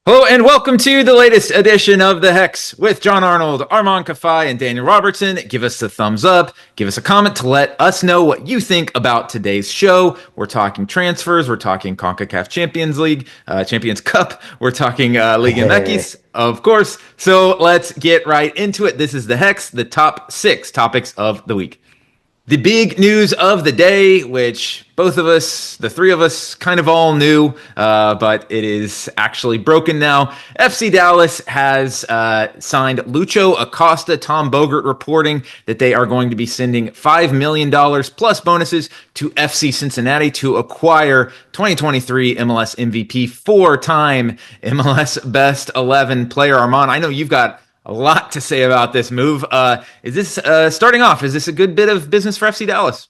Hello and welcome to the latest edition of The Hex with John Arnold, Armand Kafai, and Daniel Robertson. Give us a thumbs up, give us a comment to let us know what you think about today's show. We're talking transfers, we're talking CONCACAF Champions League, Champions Cup, we're talking Liga MX, of course. So let's get right into it. This is The Hex, the top 6 topics of the week. The big news of the day, which both of us, the three of us, kind of all knew, but it is actually broken now. FC Dallas has signed Lucho Acosta. Tom Bogert reporting that they are going to be sending $5 million plus bonuses to FC Cincinnati to acquire 2023 MLS MVP, 4-time MLS Best 11 player. Armand, I know you've got a lot to say about this move. Is this starting off? Is this a good bit of business for FC Dallas?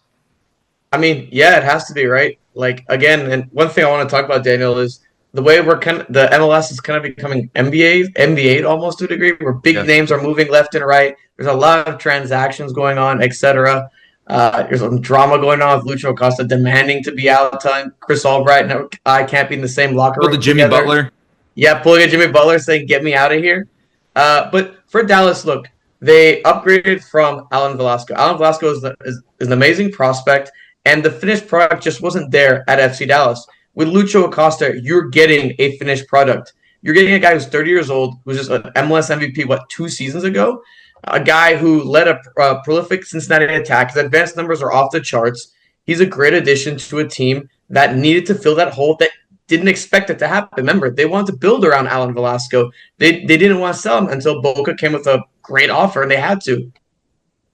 I mean, yeah, it has to be, right? Like, again, and one thing I want to talk about, Daniel, is the way the MLS is kind of becoming NBA almost to a degree, where big names are moving left and right. There's a lot of transactions going on, etc. There's some drama going on with Lucho Acosta demanding to be out, telling Chris Albright, "No, I can't be in the same locker room." The Jimmy together. Butler. Yeah, pulling a Jimmy Butler saying, "Get me out of here." But for Dallas, look, they upgraded from Alan Velasco. Alan Velasco is an amazing prospect, and the finished product just wasn't there at FC Dallas. With Lucho Acosta, you're getting a finished product. You're getting a guy who's 30 years old, who's just an MLS MVP, 2 seasons ago? A guy who led a prolific Cincinnati attack. His advanced numbers are off the charts. He's a great addition to a team that needed to fill that hole that didn't expect it to happen. Remember, they wanted to build around Alan Velasco. They didn't want to sell him until Boca came with a great offer, and they had to.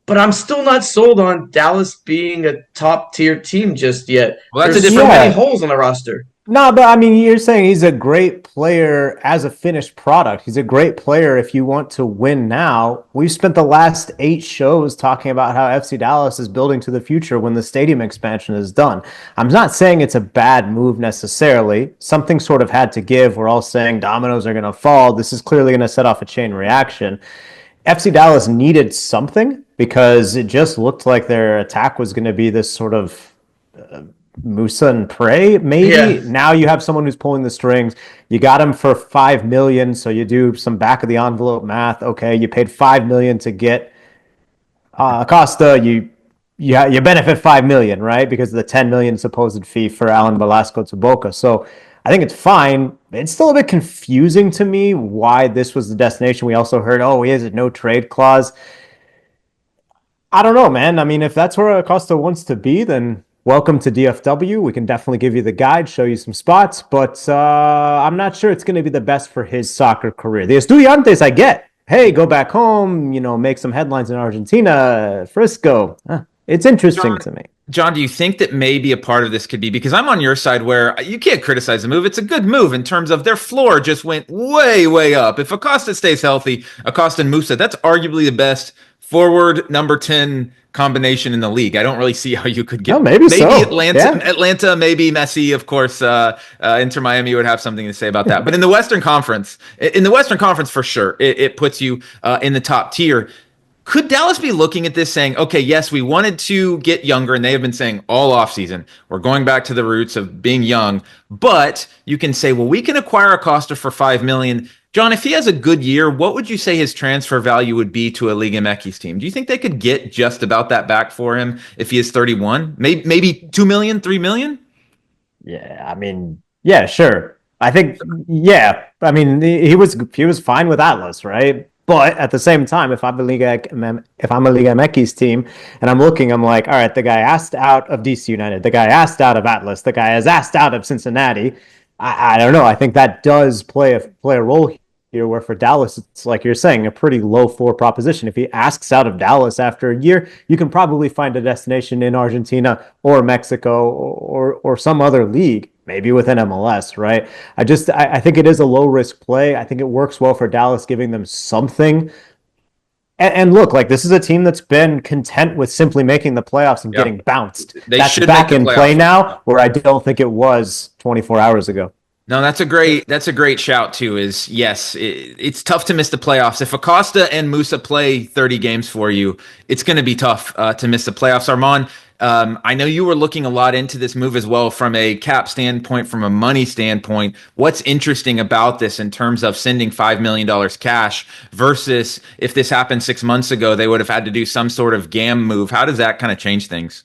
But I'm still not sold on Dallas being a top-tier team just yet. Well, there's so many holes on the roster. No, but I mean, you're saying he's a great player as a finished product. He's a great player if you want to win now. We've spent the last 8 shows talking about how FC Dallas is building to the future when the stadium expansion is done. I'm not saying it's a bad move necessarily. Something sort of had to give. We're all saying dominoes are going to fall. This is clearly going to set off a chain reaction. FC Dallas needed something because it just looked like their attack was going to be this sort of Musa and Prey, maybe. Yeah. Now you have someone who's pulling the strings. You got him for $5 million, so you do some back of the envelope math. Okay, you paid $5 million to get Acosta. You benefit $5 million, right? Because of the $10 million supposed fee for Alan Velasco to Boca. So I think it's fine. It's still a bit confusing to me why this was the destination. We also heard, he has a no trade clause. I don't know, man. I mean, if that's where Acosta wants to be, then welcome to DFW. We can definitely give you the guide, show you some spots, but I'm not sure it's going to be the best for his soccer career. The Estudiantes, I get. Hey, go back home, make some headlines in Argentina, Frisco. It's interesting to me. John, do you think that maybe a part of this could be, because I'm on your side where you can't criticize the move. It's a good move in terms of their floor just went way, way up. If Acosta stays healthy, Acosta and Musa, that's arguably the best forward number 10 combination in the league. I don't really see how you could get maybe so. Atlanta, maybe Messi, of course. Inter Miami would have something to say about that. But in the Western Conference, for sure, it puts you in the top tier. Could Dallas be looking at this saying, okay, yes, we wanted to get younger, and they have been saying all offseason, we're going back to the roots of being young, but you can say, well, we can acquire Acosta for $5 million. John, if he has a good year, what would you say his transfer value would be to a Liga MX team? Do you think they could get just about that back for him if he is 31? Maybe $2 million, $3 million? Yeah, I mean, yeah, sure. I think, yeah. I mean, he was fine with Atlas, right? But at the same time, if I'm a Liga MX team and I'm looking, I'm like, all right, the guy asked out of DC United, the guy asked out of Atlas, the guy has asked out of Cincinnati. I don't know. I think that does play a role here, where for Dallas, it's like you're saying, a pretty low floor proposition. If he asks out of Dallas after a year, you can probably find a destination in Argentina or Mexico or some other league, maybe within MLS, right? I think it is a low risk play. I think it works well for Dallas, giving them something. And look, like, this is a team that's been content with simply making the playoffs and getting bounced. That's back in play now, where I don't think it was 24 hours ago. No, that's a great shout too. Is yes, it's tough to miss the playoffs. If Acosta and Musa play 30 games for you, it's going to be tough to miss the playoffs. Armand, I know you were looking a lot into this move as well from a cap standpoint, from a money standpoint. What's interesting about this in terms of sending $5 million cash versus if this happened 6 months ago, they would have had to do some sort of GAM move. How does that kind of change things?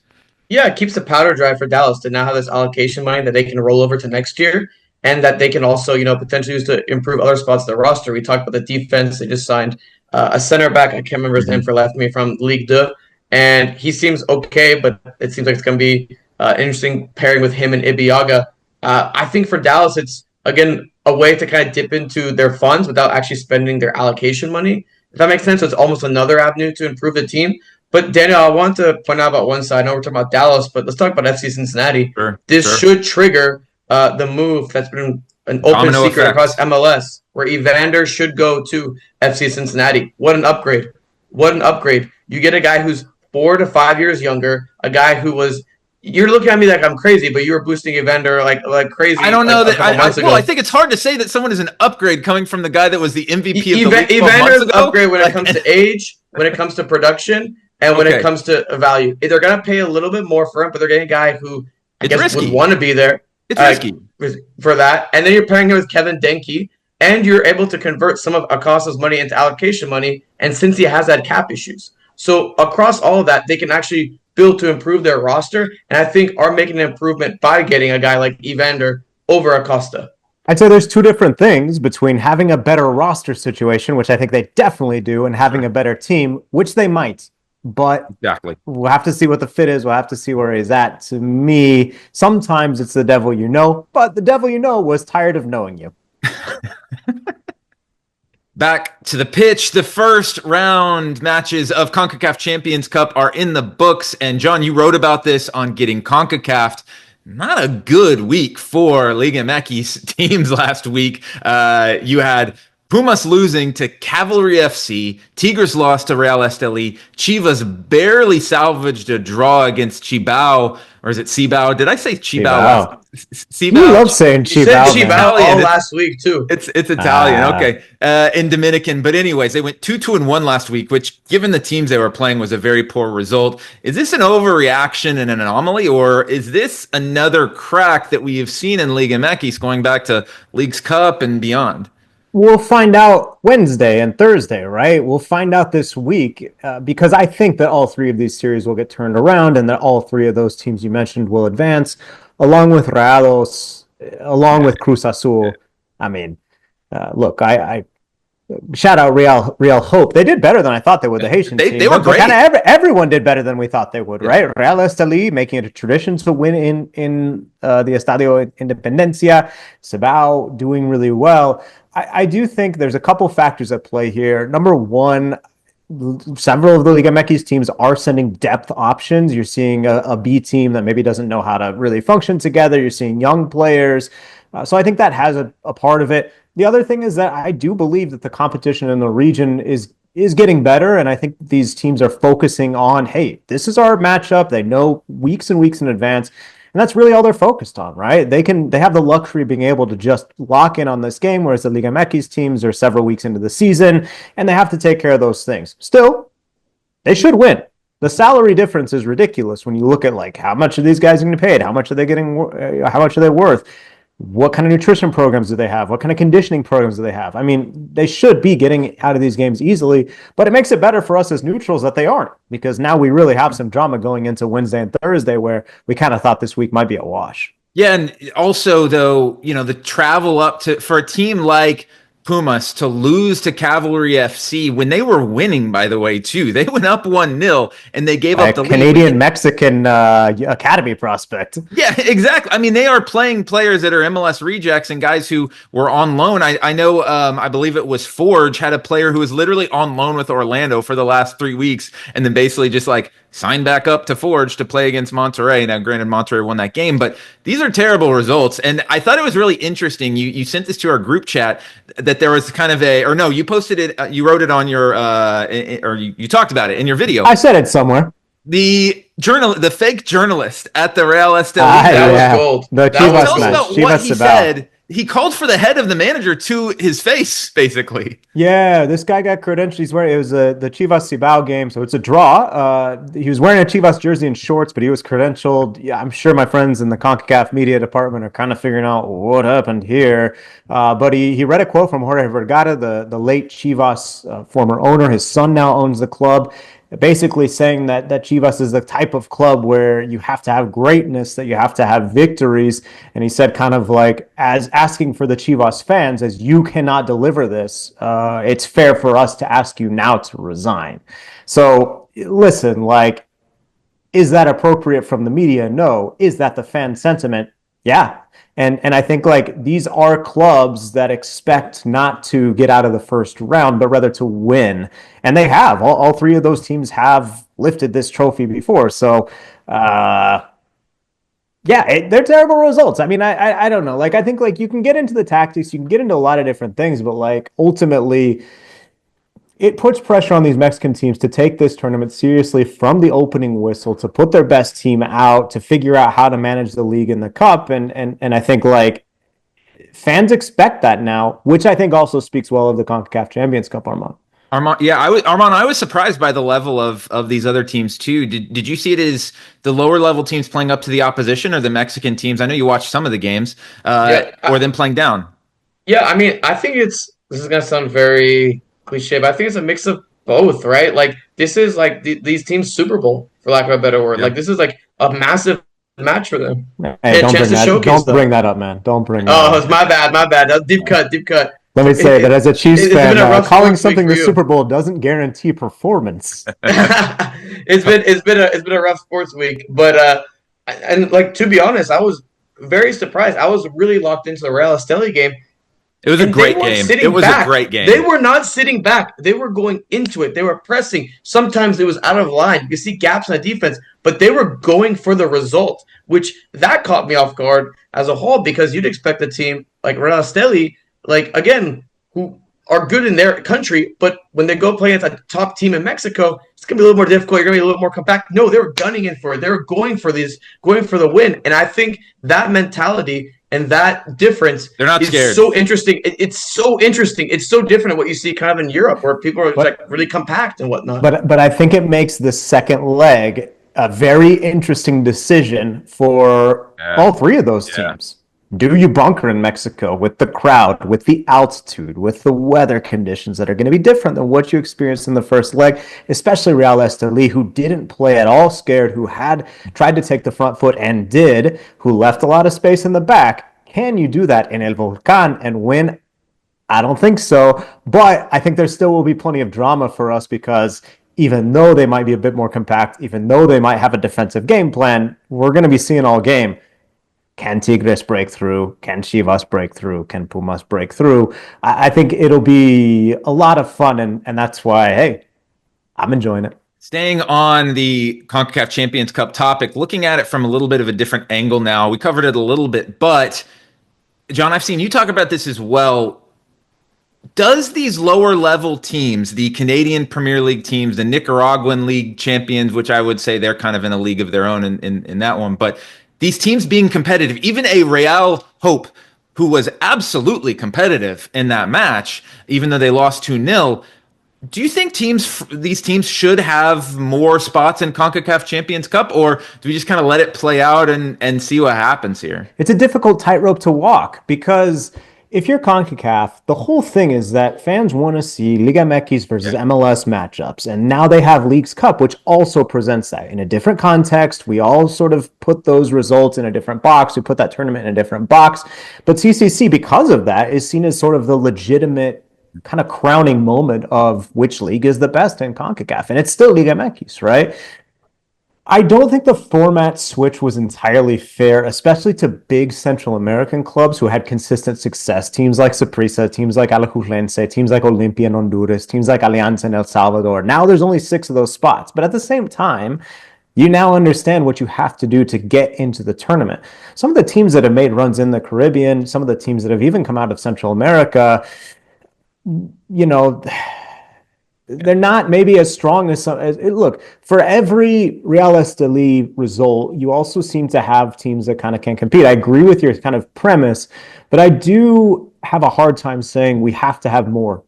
Yeah, it keeps the powder dry for Dallas to now have this allocation money that they can roll over to next year, and that they can also, potentially use to improve other spots of the roster. We talked about the defense. They just signed a center back. I can't remember his name for left me from Ligue 2, and he seems okay, but it seems like it's going to be an interesting pairing with him and Ibiaga. I think for Dallas, it's, again, a way to kind of dip into their funds without actually spending their allocation money, if that makes sense. So it's almost another avenue to improve the team. But Daniel, I want to point out about one side. I know we're talking about Dallas, but let's talk about FC Cincinnati. This should trigger the move that's been an open Domino secret effect across MLS, where Evander should go to FC Cincinnati. What an upgrade. What an upgrade. You get a guy who's 4 to 5 years younger, a guy who was – you're looking at me like I'm crazy, but you were boosting Evander like crazy. I don't know like that. I think it's hard to say that someone is an upgrade coming from the guy that was the MVP of the league 12 Evander months is an ago. upgrade when it comes to age, when it comes to production, and when it comes to value. They're going to pay a little bit more for him, but they're getting a guy who I guess would want to be there. It's risky for that. And then you're pairing him with Kevin Denke, and you're able to convert some of Acosta's money into allocation money, and since he has had cap issues. So across all of that, they can actually build to improve their roster, and I think are making an improvement by getting a guy like Evander over Acosta. I'd say there's two different things between having a better roster situation, which I think they definitely do, and having a better team, which they might. But exactly, we'll have to see what the fit is. We'll have to see where he's at. To me, sometimes it's the devil you know, but the devil you know was tired of knowing you. Back to the pitch. The first round matches of CONCACAF Champions Cup are in the books. And John, you wrote about this on Getting CONCACAF. Not a good week for Liga MX teams last week. You had Pumas losing to Cavalry FC. Tigres lost to Real Esteli. Chivas barely salvaged a draw against Chibao. Or is it Cibao? Did I say Chibao? Cibao. You love saying Chibao. You said Chibao all last week, too. It's Italian. Okay. In Dominican. But anyways, they went 2-1 last week, which, given the teams they were playing, was a very poor result. Is this an overreaction and an anomaly, or is this another crack that we have seen in Liga MX going back to Leagues Cup and beyond? We'll find out Wednesday and Thursday, right? We'll find out this week because I think that all three of these series will get turned around and that all three of those teams you mentioned will advance, along with Rayados, along with Cruz Azul. I mean, look, I shout out Real Hope. They did better than I thought they would. The Haitian team. They were great. Kind of everyone did better than we thought they would, right? Real Esteli making it a tradition to win in the Estadio Independencia. Sabao doing really well. I do think there's a couple factors at play here. Number one, several of the Liga MX teams are sending depth options. You're seeing a B team that maybe doesn't know how to really function together. You're seeing young players. So I think that has a part of it. The other thing is that I do believe that the competition in the region is getting better, and I think these teams are focusing on, hey, this is our matchup. They know weeks and weeks in advance, and that's really all they're focused on, right? They have the luxury of being able to just lock in on this game, whereas the Liga MX teams are several weeks into the season, and they have to take care of those things. Still, they should win. The salary difference is ridiculous when you look at like how much are these guys getting paid, how much are they getting, how much are they worth. What kind of nutrition programs do they have? What kind of conditioning programs do they have? I mean, they should be getting out of these games easily, but it makes it better for us as neutrals that they aren't, because now we really have some drama going into Wednesday and Thursday where we kind of thought this week might be a wash. Yeah, and also, though, the travel up to for a team like Pumas to lose to Cavalry FC when they were winning, by the way, too. They went up 1-0 and they gave up the Canadian-Mexican academy prospect. Yeah, exactly. I mean, they are playing players that are MLS rejects and guys who were on loan. I know, I believe it was Forge had a player who was literally on loan with Orlando for the last 3 weeks and then basically just like signed back up to Forge to play against Monterrey. Now, granted, Monterrey won that game, but these are terrible results. And I thought it was really interesting. You sent this to our group chat that there was kind of you posted it, you wrote it on your, or you talked about it in your video. I said it somewhere. The fake journalist at the Real Esteli. That was gold. Tell us about what he said he called for the head of the manager to his face, basically. Yeah, this guy got credentialed. He's wearing, it was the Chivas Cibao game, so it's a draw. He was wearing a Chivas jersey and shorts, but he was credentialed. Yeah, I'm sure my friends in the CONCACAF media department are kind of figuring out what happened here. But he read a quote from Jorge Vergara, the late Chivas former owner. His son now owns the club, basically saying that Chivas is the type of club where you have to have greatness, that you have to have victories. And he said kind of like, as asking for the Chivas fans, as you cannot deliver this, it's fair for us to ask you now to resign. So listen, like, is that appropriate from the media? No. Is that the fan sentiment? Yeah. And I think like these are clubs that expect not to get out of the first round, but rather to win. And they have. All three of those teams have lifted this trophy before. So, they're terrible results. I mean, I don't know. Like, I think like you can get into the tactics, you can get into a lot of different things, but like ultimately, it puts pressure on these Mexican teams to take this tournament seriously from the opening whistle, to put their best team out, to figure out how to manage the league and the cup. And I think like fans expect that now, which I think also speaks well of the CONCACAF Champions Cup, Armand. I was surprised by the level of these other teams too. Did you see it as the lower level teams playing up to the opposition, or the Mexican teams? I know you watched some of the games, or them playing down. Yeah, I mean, I think this is gonna sound very cliche, but I think it's a mix of both, right? Like this is like these teams Super Bowl, for lack of a better word. Yeah. Like this is like a massive match for them. Hey, don't bring that up, man. Don't bring that up. Oh, it's my bad. That was deep cut. Let me say that as a Chiefs fan, calling something the you. Super Bowl doesn't guarantee performance. It's been a rough sports week, but and like to be honest, I was very surprised. I was really locked into the Real Esteli game. It was a great game. It was a great game. They were not sitting back. They were going into it. They were pressing. Sometimes it was out of line. You could see gaps in the defense, but they were going for the result, which that caught me off guard as a whole, because you'd expect a team like Real Esteli, like again, who are good in their country, but when they go play at the top team in Mexico, it's gonna be a little more difficult. You're gonna be a little more compact. No, they were gunning in for it. They were going for the win. And I think that mentality and that difference is scared. So interesting. It's so interesting. It's so different than what you see kind of in Europe, where people are like really compact and whatnot. But I think it makes the second leg a very interesting decision for all three of those teams. Do you bunker in Mexico with the crowd, with the altitude, with the weather conditions that are going to be different than what you experienced in the first leg, especially Real Esteli, who didn't play at all scared, who had tried to take the front foot and did, who left a lot of space in the back? Can you do that in El Volcán and win? I don't think so, but I think there still will be plenty of drama for us, because even though they might be a bit more compact, even though they might have a defensive game plan, we're going to be seeing all game. Can Tigres break through? Can Chivas break through? Can Pumas break through? I think it'll be a lot of fun, and that's why, hey, I'm enjoying it. Staying on the CONCACAF Champions Cup topic, looking at it from a little bit of a different angle now. We covered it a little bit, but John, I've seen you talk about this as well. Does these lower level teams, the Canadian Premier League teams, the Nicaraguan League champions, which I would say they're kind of in a league of their own in that one, but these teams being competitive, even a Real Hope, who was absolutely competitive in that match, even though they lost 2-0, do you think these teams should have more spots in CONCACAF Champions Cup, or do we just kind of let it play out and see what happens here? It's a difficult tightrope to walk, because if you're CONCACAF, the whole thing is that fans want to see Liga MX versus MLS matchups. And now they have Leagues Cup, which also presents that in a different context. We all sort of put those results in a different box. We put that tournament in a different box. But CCC, because of that, is seen as sort of the legitimate kind of crowning moment of which league is the best in CONCACAF. And it's still Liga MX, right? I don't think the format switch was entirely fair, especially to big Central American clubs who had consistent success. Teams like Saprissa, teams like Alajuelense, teams like Olimpia in Honduras, teams like Alianza in El Salvador. Now there's only 6 of those spots. But at the same time, you now understand what you have to do to get into the tournament. Some of the teams that have made runs in the Caribbean, some of the teams that have even come out of Central America, you know, they're not maybe as strong as some. Look, for every Real Esteli result, you also seem to have teams that kind of can compete. I agree with your kind of premise, but I do have a hard time saying we have to have more.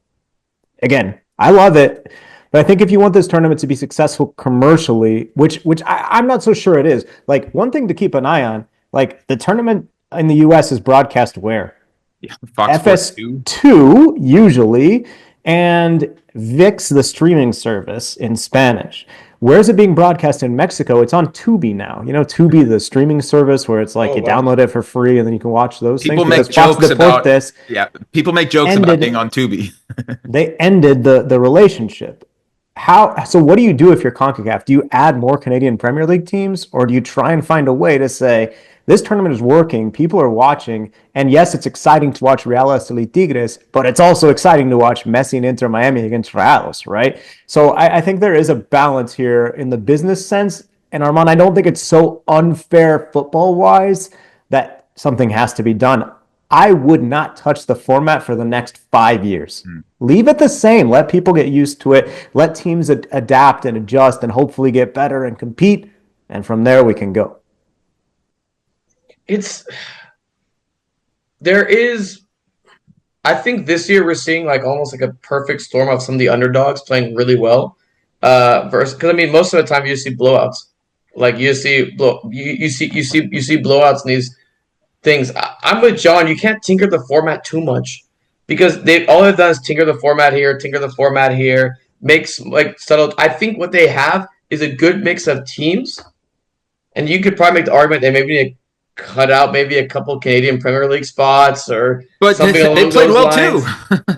Again, I love it, but I think if you want this tournament to be successful commercially, which I'm not so sure it is, like one thing to keep an eye on, like the tournament in the US is broadcast where? Yeah, Fox Sports 2. FS2 usually, and VIX, the streaming service in Spanish. Where is it being broadcast in Mexico? It's on Tubi now. You know, Tubi, the streaming service where it's like you download it for free and then you can watch those People things. make jokes about this. Yeah, people make jokes about being on Tubi. They ended the relationship. So what do you do if you're CONCACAF? Do you add more Canadian Premier League teams, or do you try and find a way to say this tournament is working, people are watching, and yes, it's exciting to watch Real Esteli Tigres, but it's also exciting to watch Messi and Inter Miami against Rayados, right? So I think there is a balance here in the business sense. And Armand, I don't think it's so unfair football-wise that something has to be done. I would not touch the format for the next 5 years. Leave it the same. Let people get used to it. Let teams adapt and adjust and hopefully get better and compete. And from there, we can go. I think this year we're seeing like almost like a perfect storm of some of the underdogs playing really well. Because I mean, most of the time you see blowouts. Like you see blowouts in these things. I'm with John. You can't tinker the format too much because all they've done is tinker the format here, makes like subtle. I think what they have is a good mix of teams, and you could probably make the argument they maybe need to cut out maybe a couple Canadian Premier League spots or something along those lines.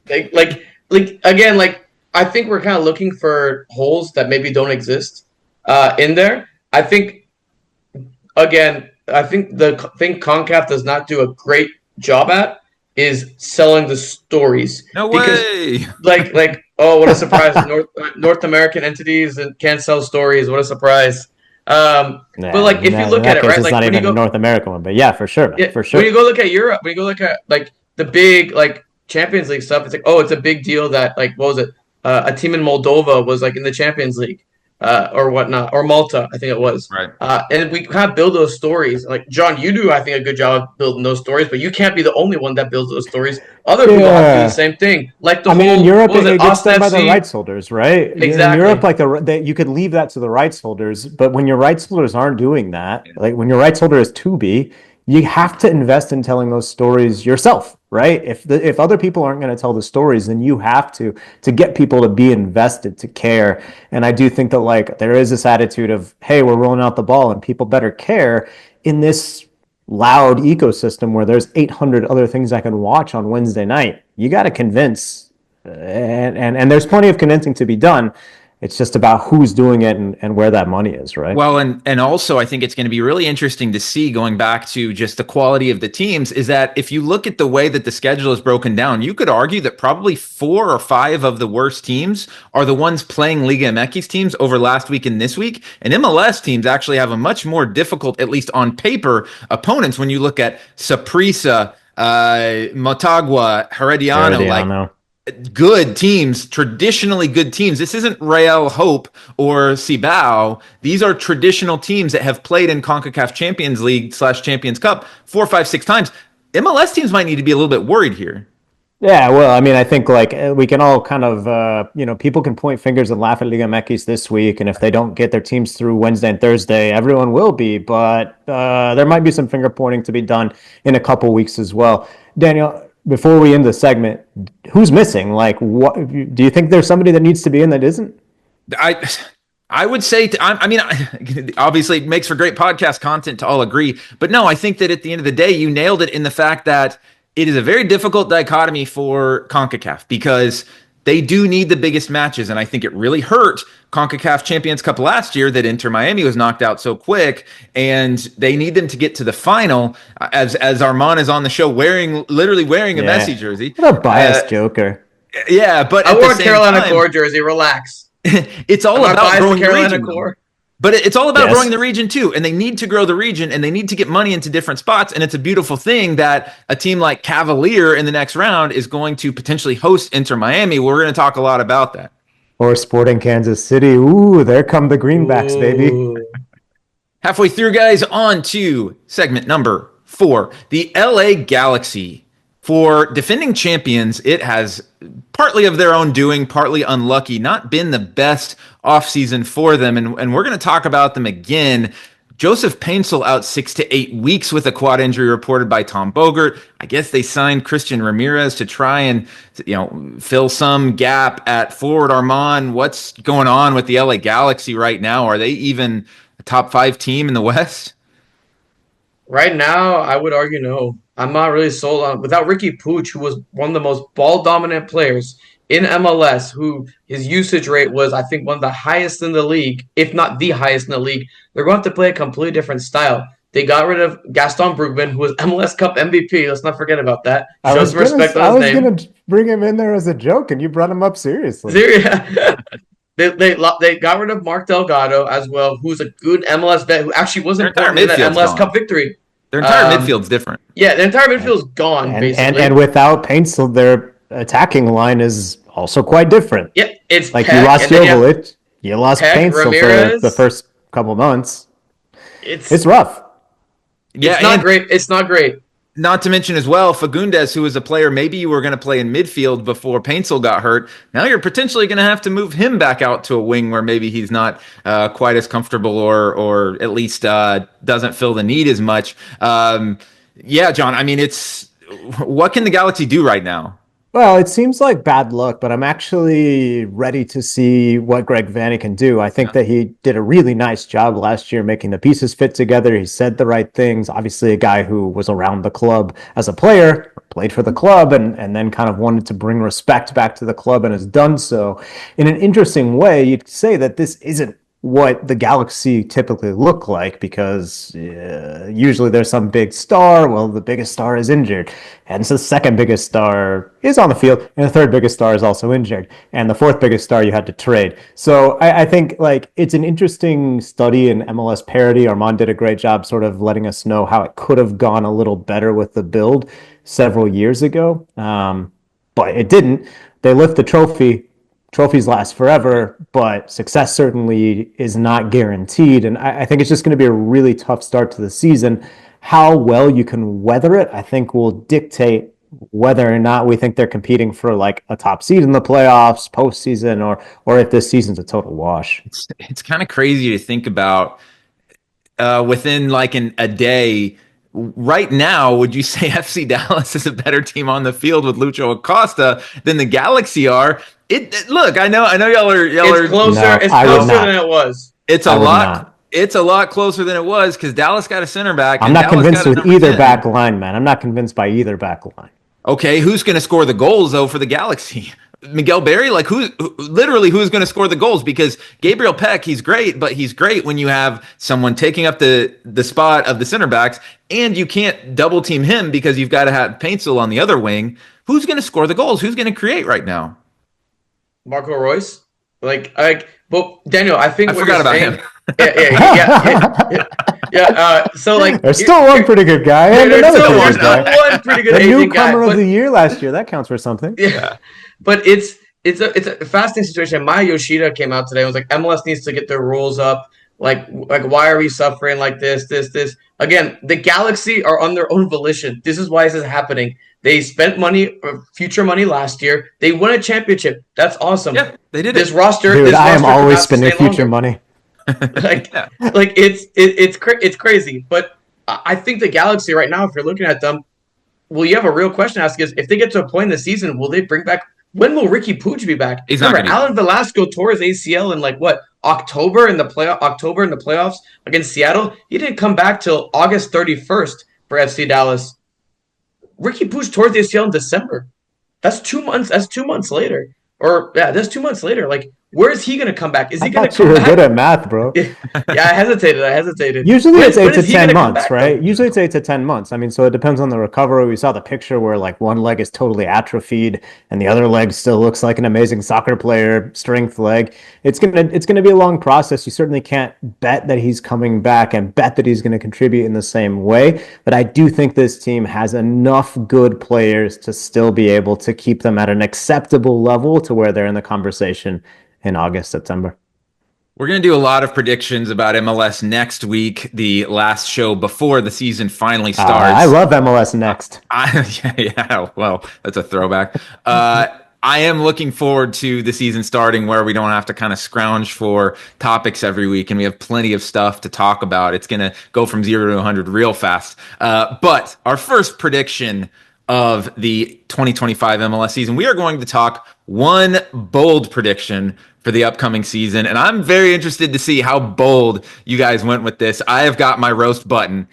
They played well too. Like I think we're kind of looking for holes that maybe don't exist in there. I think the thing CONCACAF does not do a great job at is selling the stories. No way. Like oh, what a surprise! North American entities and can't sell stories. What a surprise! But like if you look at it, right? It's like not even a North American one, but yeah, for sure, man, for sure. When you go look at Europe, when you go look at like the big like Champions League stuff, it's like it's a big deal that like what was it? A team in Moldova was like in the Champions League. Or whatnot, or Malta, I think it was. Right. And we kind of build those stories. Like, John, you do, I think, a good job of building those stories, but you can't be the only one that builds those stories. Other people have to do the same thing. Like in Europe, it gets done by the rights holders, right? Exactly. In Europe, you could leave that to the rights holders, but when your rights holders aren't doing that, like when your rights holder is Tubi, you have to invest in telling those stories yourself, right? If other people aren't going to tell the stories, then you have to get people to be invested, to care. And I do think that like there is this attitude of, hey, we're rolling out the ball and people better care in this loud ecosystem where there's 800 other things I can watch on Wednesday night. You got to convince, and there's plenty of convincing to be done. It's just about who's doing it and where that money is, right? Well, and also I think it's going to be really interesting to see, going back to just the quality of the teams, is that if you look at the way that the schedule is broken down, you could argue that probably 4 or 5 of the worst teams are the ones playing Liga MX teams over last week and this week. And MLS teams actually have a much more difficult, at least on paper, opponents when you look at Saprissa, Motagua, Herediano. Good teams, traditionally good teams. This isn't Real Hope or Cibao. These are traditional teams that have played in CONCACAF Champions League / Champions Cup 4, 5, 6 times. MLS teams might need to be a little bit worried here. Yeah, well, I mean, I think like we can all kind of, people can point fingers and laugh at Liga MX this week, and if they don't get their teams through Wednesday and Thursday, everyone will be. But there might be some finger pointing to be done in a couple weeks as well. Daniel, before we end the segment, who's missing? Like, what do you think there's somebody that needs to be in that isn't? I would say, obviously it makes for great podcast content to all agree, but no, I think that at the end of the day, you nailed it in the fact that it is a very difficult dichotomy for CONCACAF because they do need the biggest matches. And I think it really hurt CONCACAF Champions Cup last year that Inter Miami was knocked out so quick, and they need them to get to the final as Armand is on the show literally wearing a Messi jersey. What a biased joker. Yeah, but I wore a Carolina Core jersey. Relax. It's all about growing Carolina the region. Core. But it's all about growing the region too, and they need to grow the region, and they need to get money into different spots. And it's a beautiful thing that a team like Cavalier in the next round is going to potentially host Inter Miami. We're going to talk a lot about that. Or Sporting Kansas City. Ooh, there come the Greenbacks, baby. Ooh. Halfway through, guys, on to segment number 4, the LA Galaxy. For defending champions, it has, partly of their own doing, partly unlucky, not been the best offseason for them. And we're going to talk about them again. Joseph Paintsel out 6 to 8 weeks with a quad injury reported by Tom Bogert. I guess they signed Christian Ramirez to try and, fill some gap at forward. Armand, what's going on with the LA Galaxy right now? Are they even a top 5 team in the West? Right now, I would argue no. I'm not really sold on without Ricky Puig, who was one of the most ball dominant players in MLS, who his usage rate was, I think, one of the highest in the league, if not the highest in the league. They're going to have to play a completely different style. They got rid of Gaston Brugman, who was MLS Cup MVP. Let's not forget about that. Shows respect on his name. I was going to bring him in there as a joke, and you brought him up seriously. They got rid of Mark Delgado as well, who's a good MLS vet who actually was important in that MLS Cup victory. Their entire midfield's different. Yeah, the entire midfield's gone, basically. And without Paintsel, their attacking line is also quite different. Yeah, it's like Peck, you lost Jovic, you lost Paintsel for the first couple months. It's rough. Yeah, it's not great. It's not great. Not to mention as well, Fagundes, who was a player maybe you were going to play in midfield before Paintsel got hurt. Now you're potentially going to have to move him back out to a wing where maybe he's not quite as comfortable or at least doesn't feel the need as much. Yeah, John, I mean, what can the Galaxy do right now? Well, it seems like bad luck, but I'm actually ready to see what Greg Vanney can do. I think that he did a really nice job last year making the pieces fit together. He said the right things. Obviously, a guy who was around the club as a player, played for the club, and then kind of wanted to bring respect back to the club and has done so. In an interesting way, you'd say that this isn't what the Galaxy typically look like because usually there's some big star. Well, the biggest star is injured. And so the second biggest star is on the field, and the third biggest star is also injured. And the fourth biggest star you had to trade. So I think it's an interesting study in MLS parity. Armand did a great job sort of letting us know how it could have gone a little better with the build several years ago. But it didn't. They lift the trophy. Trophies last forever, but success certainly is not guaranteed. And I think it's just going to be a really tough start to the season. How well you can weather it, I think, will dictate whether or not we think they're competing for like a top seed in the playoffs, postseason, or if this season's a total wash. It's kind of crazy to think about within like a day. Right now, would you say FC Dallas is a better team on the field with Lucho Acosta than the Galaxy are? Look, I know y'all are. It's closer. No, it's closer than it was. It's a lot. It's a lot closer than it was because Dallas got a center back. I'm not convinced with either back line, man. I'm not convinced by either back line. Okay, who's going to score the goals though for the Galaxy? Miguel Berry, like who's going to score the goals? Because Gabriel Peck, he's great, but he's great when you have someone taking up the spot of the center backs, and you can't double team him because you've got to have Paintsel on the other wing. Who's going to score the goals? Who's going to create right now? Marco Royce, well, Daniel, I think I forgot about him. Yeah. So there's still one pretty good guy and another pretty good guy. One pretty good the Asian newcomer guy, of the year last year. That counts for something. Yeah, but it's a fascinating situation. Maya Yoshida came out today and was like, MLS needs to get their rules up. Like why are we suffering like this? Again, the Galaxy are on their own volition. This is why this is happening. They spent money, future money last year. They won a championship. That's awesome. Yeah, they did. This roster, dude, I am always spending future money. It's crazy. But I think the Galaxy right now, if you're looking at them, well, you have a real question to ask is if they get to a point in the season, will they bring back? When will Ricky Puig be back? Remember, Alan Velasco tore his ACL in October in the playoffs against Seattle. He didn't come back till August 31st for FC Dallas. Ricky Puig tore the ACL in December. That's 2 months. That's 2 months later. That's 2 months later. Where is he going to come back? Is he going to come back? You were good at math, bro. Yeah, I hesitated. Usually it's 8 to 10 months, right? Usually it's 8 to 10 months. I mean, so it depends on the recovery. We saw the picture where one leg is totally atrophied and the other leg still looks like an amazing soccer player, strength leg. It's gonna be a long process. You certainly can't bet that he's coming back and bet that he's going to contribute in the same way. But I do think this team has enough good players to still be able to keep them at an acceptable level to where they're in the conversation in August, September. We're going to do a lot of predictions about MLS next week, the last show before the season finally starts. I love MLS Next. Yeah, well, that's a throwback. I am looking forward to the season starting where we don't have to kind of scrounge for topics every week and we have plenty of stuff to talk about. It's going to go from 0 to 100 real fast. But our first prediction of the 2025 MLS season, we are going to talk one bold prediction for the upcoming season. And I'm very interested to see how bold you guys went with this. I have got my roast button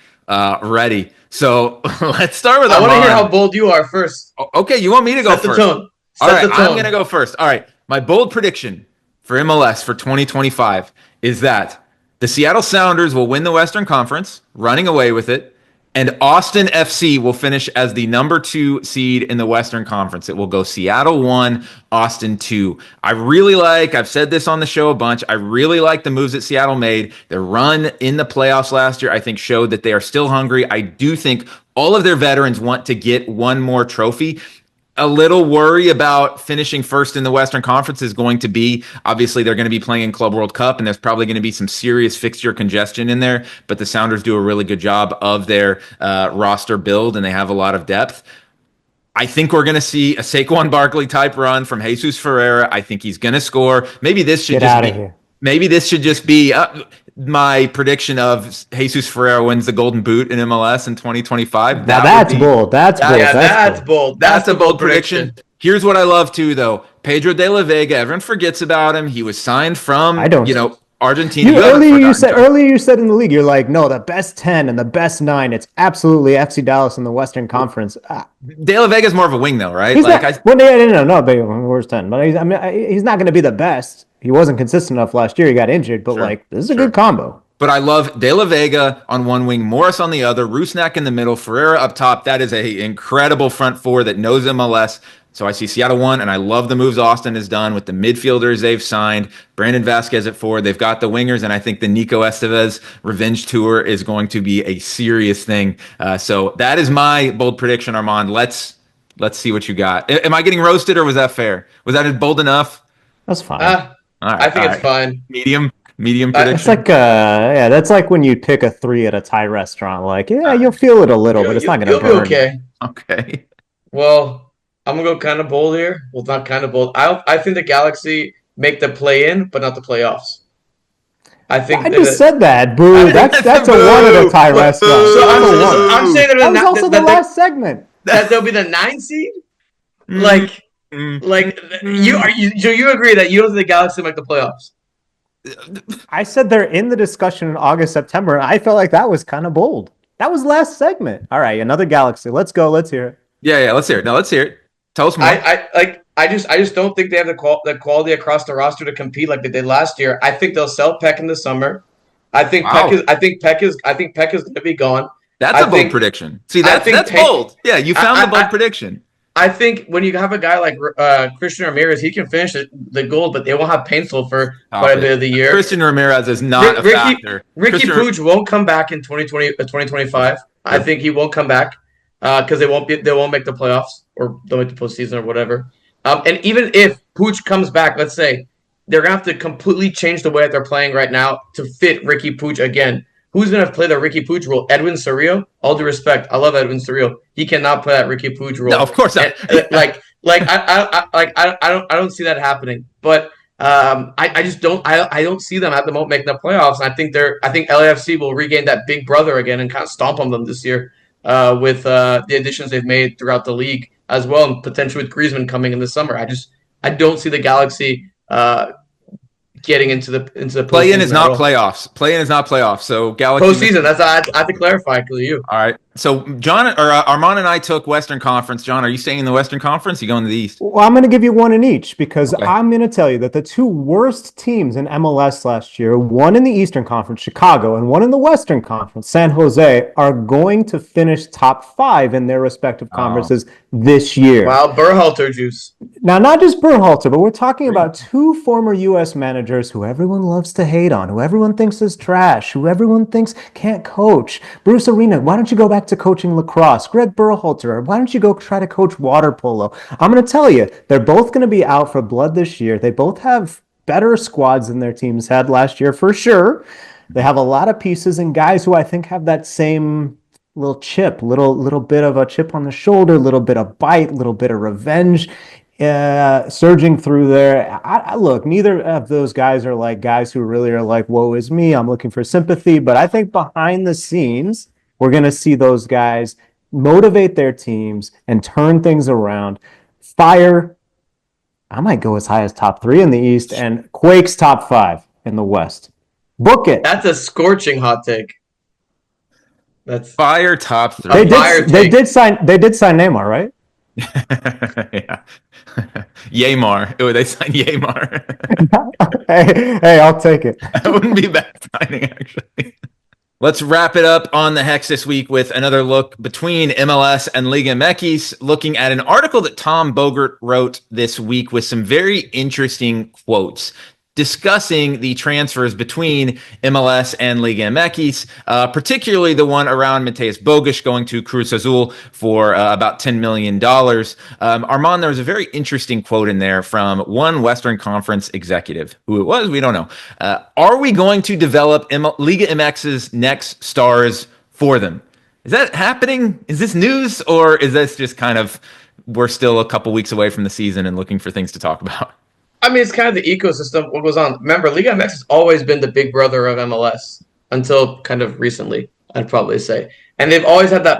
ready. So let's start with I want to hear how bold you are first. Okay, you want me to go Set the first? tone. All right, I'm going to go first. All right, my bold prediction for MLS for 2025 is that the Seattle Sounders will win the Western Conference, running away with it, and Austin FC will finish as the number 2 seed in the Western Conference. It will go Seattle 1, Austin 2. I've said this on the show a bunch, I really like the moves that Seattle made. Their run in the playoffs last year, I think, showed that they are still hungry. I do think all of their veterans want to get one more trophy. A little worry about finishing first in the Western Conference is going to be, obviously, they're going to be playing in Club World Cup, and there's probably going to be some serious fixture congestion in there, but the Sounders do a really good job of their roster build, and they have a lot of depth. I think we're going to see a Saquon Barkley type run from Jesus Ferreira. I think he's going to score. Maybe this should just be my prediction of Jesus Ferreira wins the Golden Boot in MLS in 2025. That's bold. That's bold. That's a bold prediction. Here's what I love too, though. Pedro de la Vega. Everyone forgets about him. He was signed from Argentina. Earlier you said in the league, you're like, no, the best 10 and the best 9. It's absolutely FC Dallas in the Western Conference. De La Vega is more of a wing, though, right? He's no, but worst 10. But he's not going to be the best. He wasn't consistent enough last year. He got injured, but this is a good combo. But I love De La Vega on one wing, Morris on the other, Rusnak in the middle, Ferreira up top. That is an incredible front four that knows MLS. So I see Seattle 1, and I love the moves Austin has done with the midfielders they've signed. Brandon Vasquez at 4. They've got the wingers, and I think the Nico Estevez revenge tour is going to be a serious thing. So that is my bold prediction, Armand. Let's see what you got. Am I getting roasted, or was that fair? Was that bold enough? That's fine. I think it's fine. Medium prediction. It's like that's like when you pick a 3 at a Thai restaurant. Like, you'll feel it a little, but it's not going to burn. You'll be okay. Okay. Well, I'm gonna go kind of bold here. Well, not kind of bold. I think the Galaxy make the play-in, but not the playoffs. I just said that, boo. That's a 1 at a Thai restaurant. So I'm saying that was also the last segment. That they'll be the 9 seed. Like you agree that you don't think the Galaxy make the playoffs? I said they're in the discussion in August, September, and I felt like that was kind of bold. That was last segment. All right, another Galaxy. Let's go. Let's hear it. Yeah. Let's hear it. Now let's hear it. Tell us more. I just don't think they have the quality across the roster to compete like they did last year. I think they'll sell Peck in the summer. I think Peck is going to be gone. That's a bold prediction. See, that's bold. Yeah, you found the bold prediction. I think when you have a guy like Christian Ramirez, he can finish the goal, but they won't have Painful for quite a bit of the year. Christian Ramirez is not a factor. Ricky Puig won't come back in 2025. I think he won't come back because they won't make the playoffs or they'll make the postseason or whatever. And even if Puig comes back, let's say, they're going to have to completely change the way that they're playing right now to fit Ricky Puig again. Who's going to play the Ricky Puig role? Edwin Cerrillo? All due respect, I love Edwin Cerrillo. He cannot play that Ricky Puig role. No, of course not. I don't see that happening. But I just don't. I don't see them at the moment making the playoffs. And I think LAFC will regain that big brother again and kind of stomp on them this year with the additions they've made throughout the league as well, and potentially with Griezmann coming in the summer. I don't see the Galaxy getting into the play-in is not playoffs. Play-in is not playoffs. So Galaxy postseason. That's I have to clarify because of you. All right. So Armand and I took Western Conference. John, are you staying in the Western Conference? Or you going to the East? Well, I'm going to give you one in each because I'm going to tell you that the 2 worst teams in MLS last year, one in the Eastern Conference, Chicago, and one in the Western Conference, San Jose, are going to finish top 5 in their respective conferences this year. Wow, Berhalter juice. Now, not just Berhalter, but we're talking about 2 former U.S. managers who everyone loves to hate on, who everyone thinks is trash, who everyone thinks can't coach. Bruce Arena, why don't you go back to coaching lacrosse? Greg Berhalter, why don't you go try to coach water polo? I'm going to tell you, they're both going to be out for blood this year. They both have better squads than their teams had last year, for sure. They have a lot of pieces and guys who I think have that same little chip, little bit of a chip on the shoulder, little bit of bite, little bit of revenge surging through there. Look, neither of those guys are like guys who really are like, woe is me, I'm looking for sympathy. But I think behind the scenes, we're going to see those guys motivate their teams and turn things around. Fire, I might go as high as top 3 in the East, and Quake's top 5 in the West. Book it. That's a scorching hot take. That's Fire top 3. They did sign Neymar, right? Yeah. Yamar. Oh, they signed Yamar. hey, I'll take it. That wouldn't be bad signing, actually. Let's wrap it up on the Hex this week with another look between MLS and Liga MX, looking at an article that Tom Bogert wrote this week with some very interesting quotes discussing the transfers between MLS and Liga MX, particularly the one around Mateus Bogusz going to Cruz Azul for about $10 million. Armand, there was a very interesting quote in there from one Western Conference executive. Who it was, we don't know. Are we going to develop Liga MX's next stars for them? Is that happening? Is this news, or is this just kind of, we're still a couple weeks away from the season and looking for things to talk about? I mean, it's kind of the ecosystem, what goes on. Remember, Liga MX has always been the big brother of MLS until kind of recently, I'd probably say. And they've always had that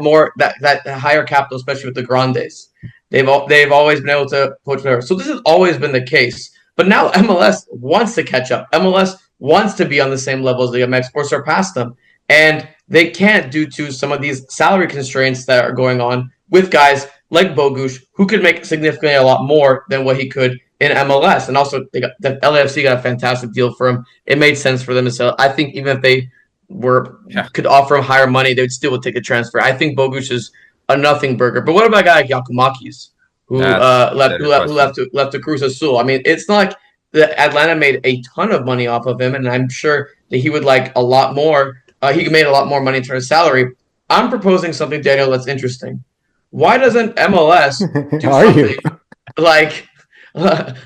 higher capital, especially with the Grandes. They've always been able to poach players. So this has always been the case. But now MLS wants to catch up. MLS wants to be on the same level as Liga MX or surpass them. And they can't due to some of these salary constraints that are going on with guys like Bogusz, who could make significantly a lot more than what he could in MLS. And also, the LAFC got a fantastic deal for him. It made sense for them to sell. I think even if they could offer him higher money, they would still take a transfer. I think Bogusz is a nothing burger. But what about a guy like Giacomakis, who left to Cruz Azul? I mean, it's not like the Atlanta made a ton of money off of him, and I'm sure that he would like a lot more. He made a lot more money in terms of salary. I'm proposing something, Daniel, that's interesting. Why doesn't MLS do something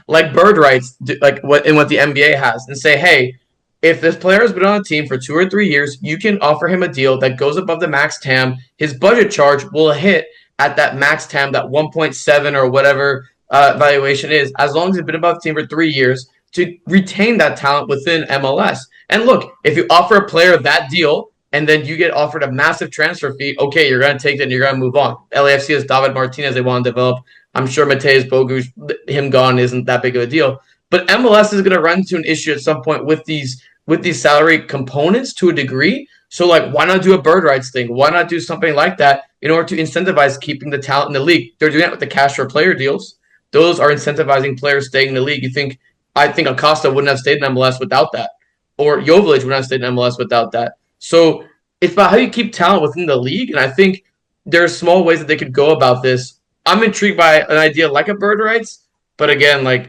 like bird rights, like what the NBA has, and say, hey, if this player has been on a team for 2 or 3 years, you can offer him a deal that goes above the max TAM. His budget charge will hit at that max TAM, that 1.7 or whatever valuation is, as long as he's been above the team for 3 years, to retain that talent within MLS. And look, if you offer a player that deal and then you get offered a massive transfer fee, okay, you're going to take it and you're going to move on. LAFC has David Martinez they want to develop. I'm sure Mateus Bogusz, him gone, isn't that big of a deal. But MLS is going to run into an issue at some point with these salary components to a degree. So, like, why not do a bird rights thing? Why not do something like that in order to incentivize keeping the talent in the league? They're doing that with the cash for player deals. Those are incentivizing players staying in the league. I think Acosta wouldn't have stayed in MLS without that. Or Joveljic wouldn't have stayed in MLS without that. So it's about how you keep talent within the league. And I think there are small ways that they could go about this. I'm intrigued by an idea like a bird rights. But again, I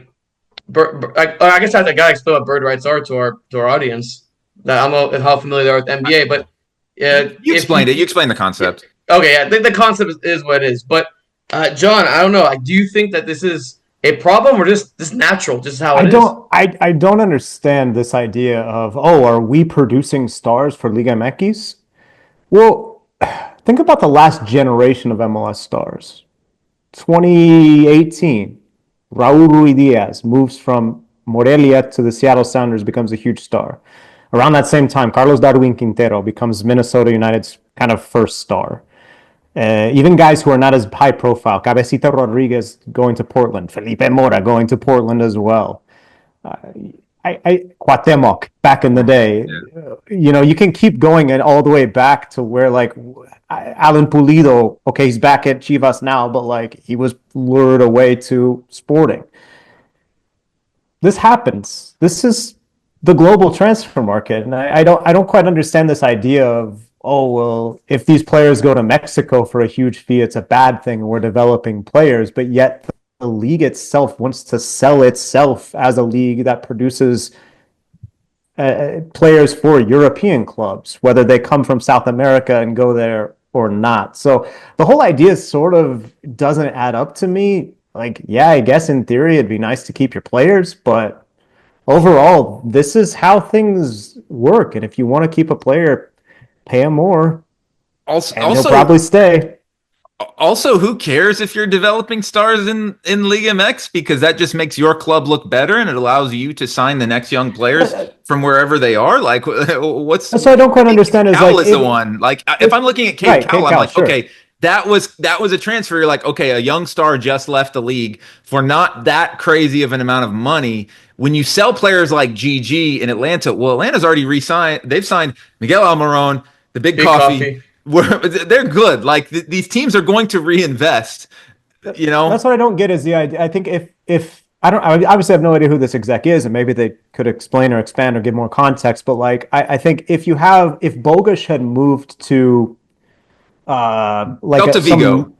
guess I got to explain what bird rights are to our audience. That I don't know how familiar they are with NBA. But you explained it. You explained the concept. Okay, yeah. The concept is what it is. But, John, I don't know. Do you think that this is a problem or just natural, just how it is? I don't understand this idea of, are we producing stars for Liga MX? Well, think about the last generation of MLS stars. 2018, Raul Ruidiaz moves from Morelia to the Seattle Sounders, becomes a huge star. Around that same time, Carlos Darwin Quintero becomes Minnesota United's kind of first star. Even guys who are not as high profile, Cabecita Rodriguez going to Portland, Felipe Mora going to Portland as well. Cuauhtemoc back in the day. Yeah. You can keep going and all the way back to where Alan Pulido, okay, he's back at Chivas now, but he was lured away to Sporting. This happens. This is the global transfer market, and I don't quite understand this idea of, if these players go to Mexico for a huge fee, it's a bad thing, and we're developing players, but yet the league itself wants to sell itself as a league that produces players for European clubs, whether they come from South America and go there or not. So the whole idea sort of doesn't add up to me. I guess in theory it'd be nice to keep your players, but overall, this is how things work. And if you want to keep a player, pay him more, and he'll probably stay. Also, who cares if you're developing stars in Liga MX, because that just makes your club look better and it allows you to sign the next young players from wherever they are. Like, what's that's what I don't quite understand is Cal like is the one. Like, if I'm looking at Kate Cal, I'm like, sure. okay, that was a transfer. You're like, okay, a young star just left the league for not that crazy of an amount of money. When you sell players like GG in Atlanta, well, Atlanta's already re-signed. They've signed Miguel Almiron, the Big Coffee. They're good. Like these teams are going to reinvest. You know, that's what I don't get is the idea. I think if I obviously have no idea who this exec is, and maybe they could explain or expand or give more context. But like, I think if Bogusz had moved to like Celta Vigo.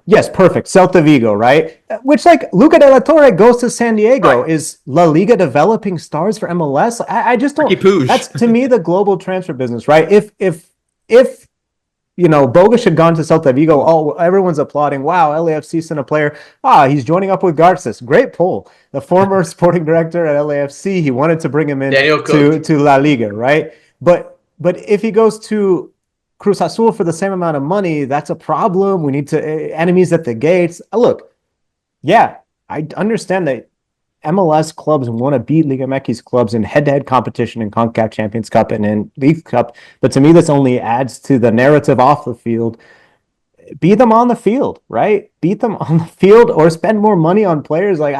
Yes, perfect. Celta Vigo, right? Which, like, Luca de la Torre goes to San Diego. Right. Is La Liga developing stars for MLS? I just don't. That's, to me, the global transfer business, right? If Bogusz had gone to Celta Vigo, oh, everyone's applauding. Wow, LAFC sent a player. He's joining up with Garces. Great pull. The former sporting director at LAFC, he wanted to bring him in to La Liga, right? But if he goes to Cruz Azul for the same amount of money, that's a problem. We need to enemies at the gates. Look, yeah, I understand that MLS clubs want to beat Liga MX clubs in head-to-head competition in CONCACAF Champions Cup and in League Cup. But to me, this only adds to the narrative off the field. Beat them on the field, right? Beat them on the field or spend more money on players. Like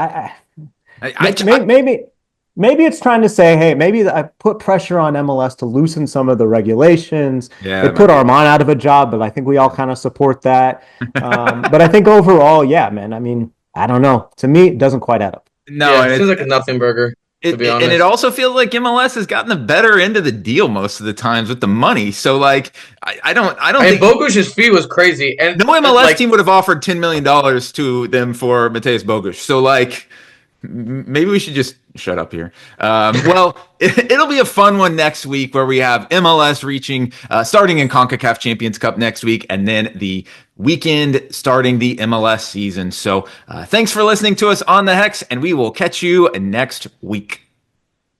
Maybe it's trying to say, hey, maybe I put pressure on MLS to loosen some of the regulations. Yeah, they put Armand out of a job, but I think we all kind of support that. But I think overall, yeah, man, I mean, I don't know. To me, it doesn't quite add up. No, it seems like a nothing burger, to be honest. And it also feels like MLS has gotten the better end of the deal most of the times with the money. So, like, I don't think Bogusz's fee was crazy. And no MLS team would have offered $10 million to them for Mateusz Bogusz. So, like, maybe we should just shut up here. Well, it'll be a fun one next week where we have MLS starting in CONCACAF Champions Cup next week, and then the weekend starting the MLS season. So thanks for listening to us on The Hex, and we will catch you next week.